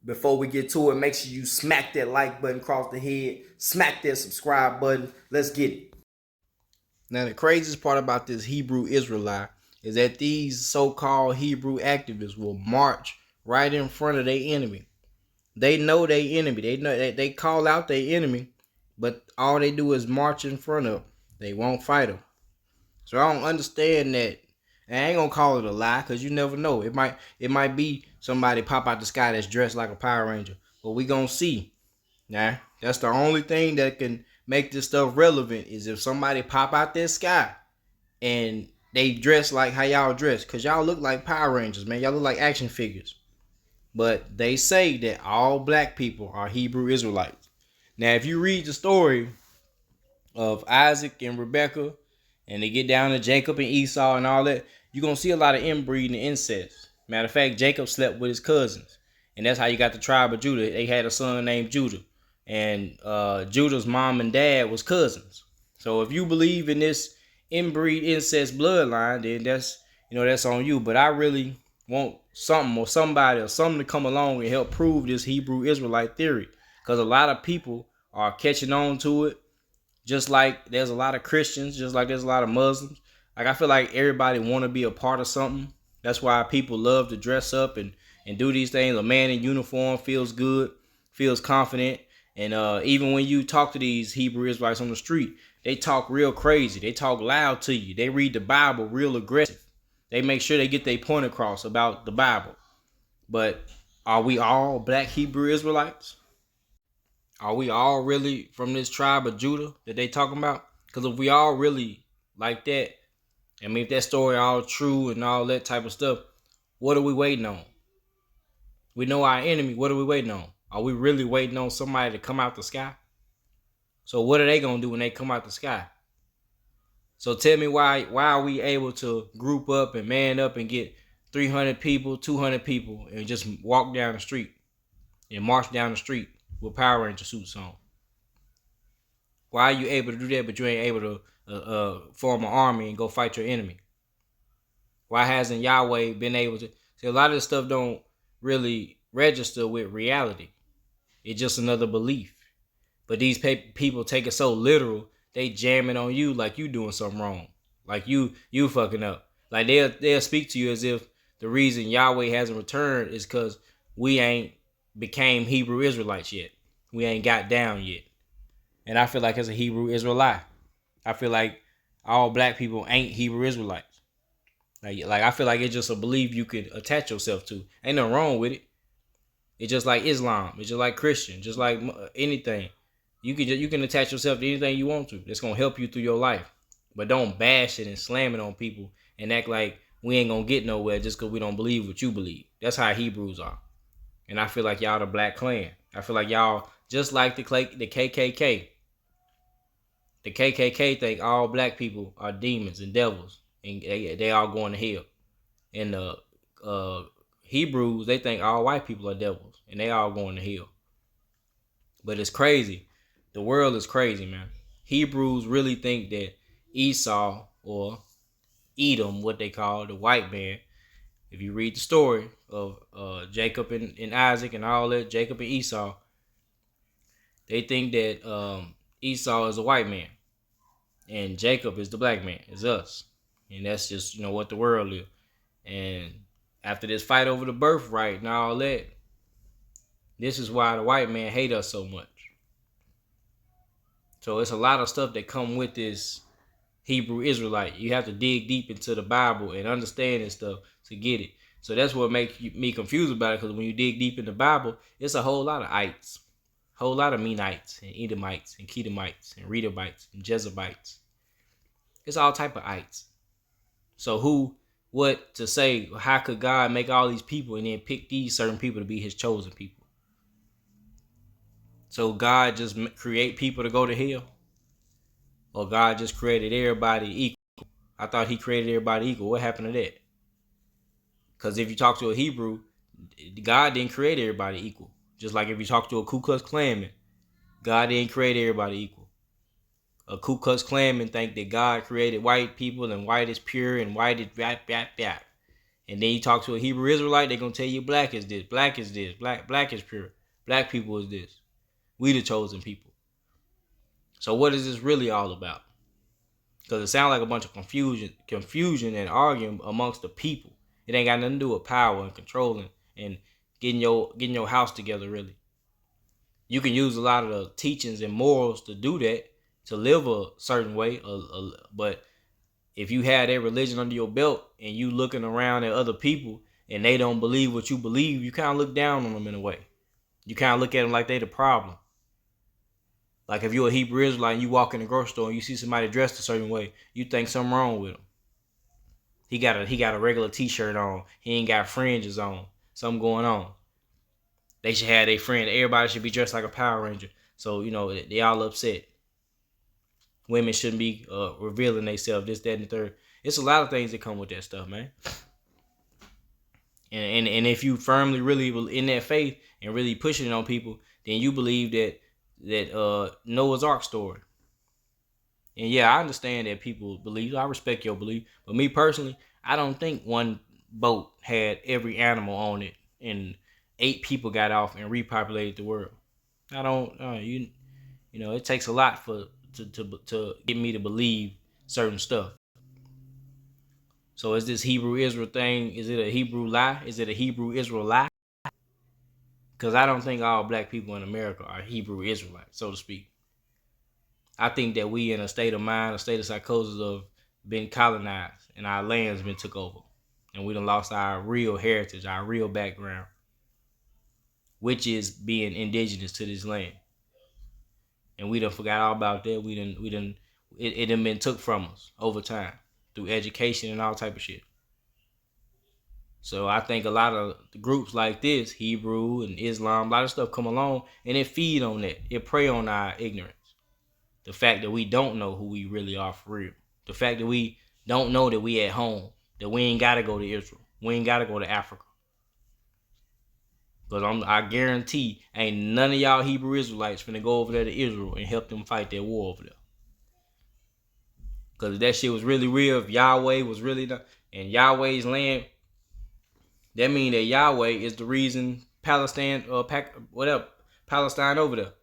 Before we get to it, make sure you smack that like button across the head, smack that subscribe button. Let's get it. Now, the craziest part about this Hebrew Israelite is that these so-called Hebrew activists will march right in front of their enemy. They know their enemy. They know they call out their enemy, but all they do is march in front of them. They won't fight them. So I don't understand that. And I ain't gonna call it a lie because you never know. It might be somebody pop out the sky that's dressed like a Power Ranger. But we gonna see. Nah, that's the only thing that can make this stuff relevant is if somebody pop out that sky and they dress like how y'all dress. Cause y'all look like Power Rangers, man. Y'all look like action figures. But they say that all black people are Hebrew Israelites. Now, if you read the story of Isaac and Rebekah, and they get down to Jacob and Esau and all that, you're going to see a lot of inbreeding and incest. Matter of fact, Jacob slept with his cousins. And that's how you got the tribe of Judah. They had a son named Judah. And Judah's mom and dad was cousins. So if you believe in this inbreed incest bloodline, then that's on you. But I really want something or somebody or something to come along and help prove this Hebrew Israelite theory. Because a lot of people are catching on to it. Just like there's a lot of Christians, just like there's a lot of Muslims. Like I feel like everybody want to be a part of something. That's why people love to dress up and do these things. A man in uniform feels good, feels confident. And even when you talk to these Hebrew Israelites on the street, they talk real crazy. They talk loud to you. They read the Bible real aggressive. They make sure they get their point across about the Bible. But are we all black Hebrew Israelites? Are we all really from this tribe of Judah that they talking about? Because if we all really like that, I mean, if that story all true and all that type of stuff, what are we waiting on? We know our enemy. What are we waiting on? Are we really waiting on somebody to come out the sky? So what are they going to do when they come out the sky? So tell me why are we able to group up and man up and get 300 people, 200 people and just walk down the street and march down the street with Power Ranger suits on? Why are you able to do that, but you ain't able to form an army and go fight your enemy? Why hasn't Yahweh been able to? See, a lot of this stuff don't really register with reality. It's just another belief. But these people take it so literal, they jamming on you like you doing something wrong, like you fucking up. Like they'll speak to you as if the reason Yahweh hasn't returned is because we ain't became Hebrew Israelites yet. We ain't got down yet. And I feel like as a Hebrew Israelite, I feel like all black people ain't Hebrew Israelites. Like I feel like it's just a belief you could attach yourself to. Ain't nothing wrong with it. It's just like Islam. It's just like Christian. Just like anything. You can attach yourself to anything you want to. That's gonna help you through your life. But don't bash it and slam it on people and act like we ain't gonna get nowhere just because we don't believe what you believe. That's how Hebrews are. And I feel like y'all the Black Clan. I feel like y'all just like the KKK. The KKK think all black people are demons and devils, and they all going to hell. And the Hebrews, they think all white people are devils, and they all going to hell. But it's crazy. The world is crazy, man. Hebrews really think that Esau, or Edom, what they call the white man, if you read the story of Jacob and Isaac and all that, Jacob and Esau, they think that Esau is a white man. And Jacob is the black man, is us. And that's just, what the world is. And after this fight over the birthright and all that, this is why the white man hate us so much. So it's a lot of stuff that come with this Hebrew Israelite. You have to dig deep into the Bible and understand this stuff to get it. So that's what makes me confused about it, because when you dig deep in the Bible, it's a whole lot of ites. Whole lot of Menites and Edomites and Kedemites and Redomites and Jezebites. It's all type of ites. So what to say, how could God make all these people and then pick these certain people to be his chosen people? So God just create people to go to hell? Or God just created everybody equal? I thought he created everybody equal. What happened to that? Because if you talk to a Hebrew, God didn't create everybody equal. Just like if you talk to a Ku Klux Klanman, God didn't create everybody equal. A Ku Klux Klanman think that God created white people and white is pure and white is bap. And then you talk to a Hebrew Israelite, they're gonna tell you black is this, black is this, black is pure, black people is this. We the chosen people. So what is this really all about? Because it sounds like a bunch of confusion and arguing amongst the people. It ain't got nothing to do with power and controlling and getting your house together, really. You can use a lot of the teachings and morals to do that, to live a certain way, but if you have that religion under your belt and you looking around at other people and they don't believe what you believe, you kind of look down on them in a way. You kind of look at them like they the problem. Like if you're a Hebrew Israelite and you walk in the grocery store and you see somebody dressed a certain way, you think something wrong with him. He got a regular t-shirt on. He ain't got fringes on. Something going on. They should have their friend. Everybody should be dressed like a Power Ranger. So, they all upset. Women shouldn't be revealing themselves, this, that, and the third. It's a lot of things that come with that stuff, man. And if you firmly really in that faith and really pushing it on people, then you believe that Noah's Ark story. And yeah, I understand that people believe. I respect your belief. But me personally, I don't think one boat had every animal on it and 8 people got off and repopulated the world. I don't. It takes a lot to get me to believe certain stuff. So is this Hebrew Israel thing? Is it a Hebrew lie? Is it a Hebrew Israel lie? Because I don't think all black people in America are Hebrew Israelites, so to speak. I think that we in a state of mind, a state of psychosis of being colonized and our land's been took over. And we done lost our real heritage, our real background, which is being indigenous to this land. And we done forgot all about that. It done been took from us over time through education and all type of shit. So I think a lot of the groups like this, Hebrew and Islam, a lot of stuff come along and it feed on that. It prey on our ignorance. The fact that we don't know who we really are for real. The fact that we don't know that we at home. That we ain't got to go to Israel. We ain't got to go to Africa. Because I guarantee ain't none of y'all Hebrew Israelites finna go over there to Israel and help them fight that war over there. Because if that shit was really real, if Yahweh was really in Yahweh's land, that mean that Yahweh is the reason Palestine over there.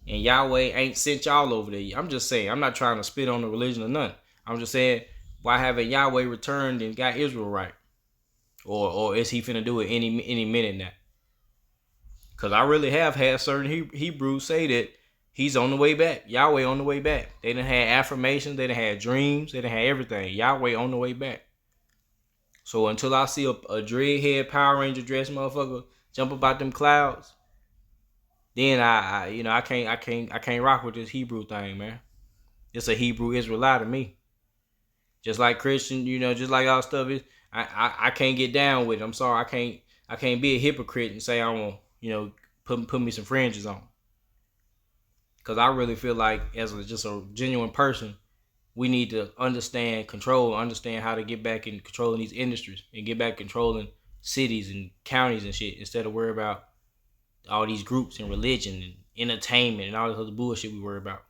And Yahweh ain't sent y'all over there. I'm just saying, I'm not trying to spit on the religion or nothing. I'm just saying, why haven't Yahweh returned and got Israel right? Or is he finna do it any minute now? Because I really have had certain Hebrews say that he's on the way back. Yahweh on the way back. They done had affirmations. They done had dreams. They done had everything. Yahweh on the way back. So until I see a dreadhead Power Ranger dressed motherfucker jump up out them clouds, then I can't rock with this Hebrew thing, man. It's a Hebrew Israelite to me. Just like Christian, just like all stuff is. I can't get down with it. I'm sorry, I can't be a hypocrite and say I want put me some fringes on. Cause I really feel like as just a genuine person, we need to understand how to get back in controlling these industries and get back controlling cities and counties and shit instead of worry about all these groups and religion and entertainment and all this other bullshit we worry about.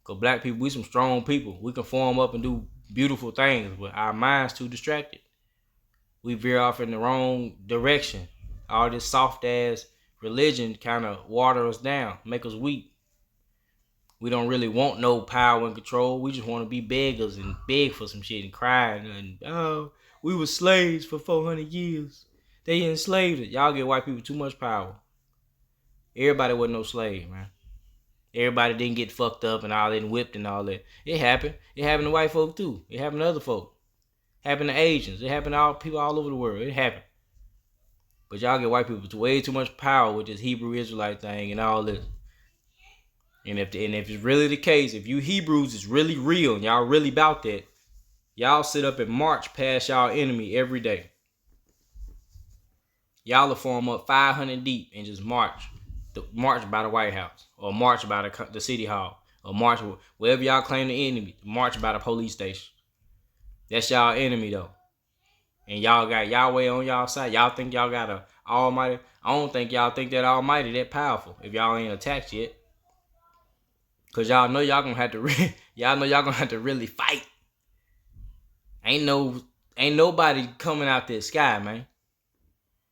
Cause black people, we some strong people. We can form up and do beautiful things, but our minds too distracted. We veer off in the wrong direction. All this soft ass religion kind of water us down, make us weak. We don't really want no power and control. We just want to be beggars and beg for some shit and cry and we were slaves for 400 years. They enslaved us. Y'all get white people too much power. Everybody wasn't no slave, man. Everybody didn't get fucked up and all that and whipped and all that. It happened. It happened to white folk too. It happened to other folk. It happened to Asians. It happened to all people all over the world. It happened. But y'all get white people way too much power with this Hebrew Israelite thing and all this. And if it's really the case, if you Hebrews is really real and y'all really about that, y'all sit up and march past y'all enemy every day. Y'all will form up 500 deep and just march by the White House or march by the city hall or march wherever y'all claim the enemy. March by the police station. That's y'all enemy though. And y'all got Yahweh on y'all side. Y'all think y'all got a almighty. I don't think y'all think that almighty that powerful if y'all ain't attacked yet. Cause y'all know y'all gonna have to really fight. Ain't no Ain't nobody coming out that sky, man.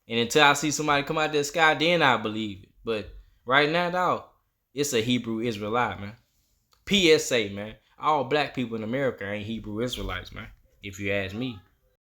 And until I see somebody come out that sky, then I believe it. But right now, dog, it's a Hebrew Israelite, man. P.S.A, man. All black people in America ain't Hebrew Israelites, man. If you ask me.